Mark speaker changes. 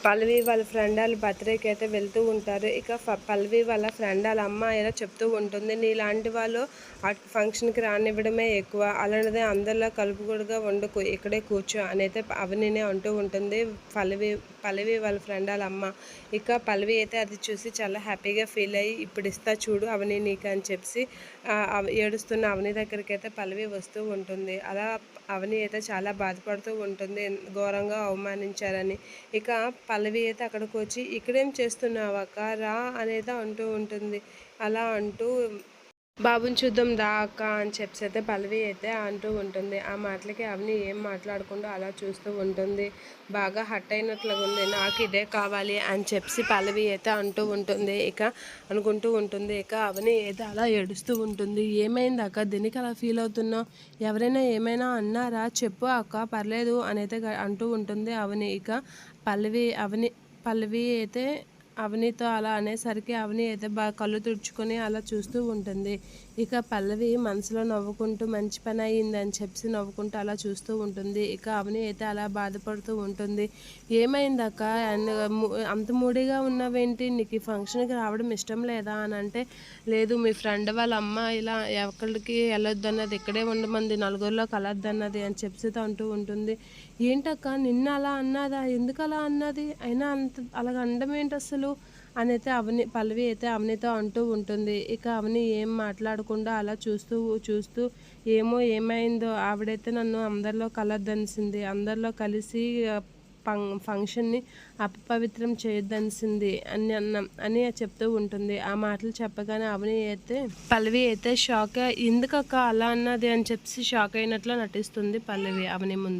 Speaker 1: పల్లవి వాళ్ళ ఫ్రెండ్ వాళ్ళ బర్త్డేకి అయితే వెళ్తూ ఉంటారు. ఇక పల్లవి వాళ్ళ ఫ్రెండ్ వాళ్ళ అమ్మ ఇలా చెప్తూ ఉంటుంది, నీలాంటి వాళ్ళు ఆ ఫంక్షన్కి రానివ్వడమే ఎక్కువ, అలాంటిదే అందరిలా కలుపుగోడుగా వండుకు ఇక్కడే కూర్చో అని అయితే అవనినే అంటూ ఉంటుంది పల్లవి వాళ్ళ ఫ్రెండ్ వాళ్ళ అమ్మ. ఇక పల్లవి అయితే అది చూసి చాలా హ్యాపీగా ఫీల్ అయ్యి, ఇప్పుడు ఇస్తా చూడు అవని నీకు అని చెప్పి ఏడుస్తున్న అవని దగ్గరికి అయితే పల్లవి వస్తూ ఉంటుంది. అలా అవని అయితే చాలా బాధపడుతూ ఉంటుంది, ఘోరంగా అవమానించారని. ఇక పల్లవి అయితే అక్కడికి వచ్చి, ఇక్కడేం చేస్తున్నావక్క రా అనేది అంటూ ఉంటుంది. అలా అంటూ బాబుని చూద్దాం రా అక్క అని చెప్పి అయితే పల్లవి అయితే అంటూ ఉంటుంది. ఆ మాటలకి అవని ఏం మాట్లాడకుండా అలా చూస్తూ ఉంటుంది. బాగా హట్ అయినట్లుగా ఉంది, నాకు ఇదే కావాలి అని చెప్పి పల్లవి అయితే అంటూ ఉంటుంది. ఇక అనుకుంటూ ఉంటుంది. ఇక అవని అయితే అలా ఏడుస్తూ ఉంటుంది. ఏమైంది అక్క, దీనికి అలా ఫీల్ అవుతున్నావు, ఎవరైనా ఏమైనా అన్నారా చెప్పు అక్క పర్లేదు అని అయితే అంటూ ఉంటుంది అవని. ఇక పల్లవి అయితే అవనితో అలా అనేసరికి అవని అయితే బాగా కళ్ళు తుడుచుకొని అలా చూస్తూ ఉంటుంది. ఇక పల్లవి మనసులో నవ్వుకుంటూ మంచి పని అయ్యిందని చెప్పి నవ్వుకుంటూ అలా చూస్తూ ఉంటుంది. ఇక అవని అయితే అలా బాధపడుతూ ఉంటుంది. ఏమైంది అక్క అంత మూడీగా ఉన్నావేంటి, నీకు ఈ ఫంక్షన్కి రావడం ఇష్టం లేదా అని అంటే, లేదు మీ ఫ్రెండ్ వాళ్ళ అమ్మ ఇలా ఎక్కడికి వెళ్ళొద్దన్నది, ఇక్కడే ఉండమంది, నలుగురిలో కలొద్దన్నది అని చెప్పి అంటూ ఉంటుంది. ఏంటక్క నిన్న అలా అన్నదా, ఎందుకు అలా అన్నది, అయినా అంత అలాగ అనడం ఏంటి అసలు అని అయితే పల్లవి అయితే అవనితో అంటూ ఉంటుంది. ఇక అవని ఏం మాట్లాడకుండా అలా చూస్తూ చూస్తూ ఏమో ఏమైందో, ఆవిడైతే నన్ను అందరిలో కలొద్దనిసింది, అందరిలో కలిసి ఫంక్షన్ని అపవిత్రం చేయొద్దనిసింది అని చెప్తూ ఉంటుంది. ఆ మాటలు చెప్పగానే పల్లవి అయితే షాక్, ఎందుకక్క అలా అన్నది అని చెప్పి షాక్ అయినట్లు నటిస్తుంది పల్లవి అవని ముందు.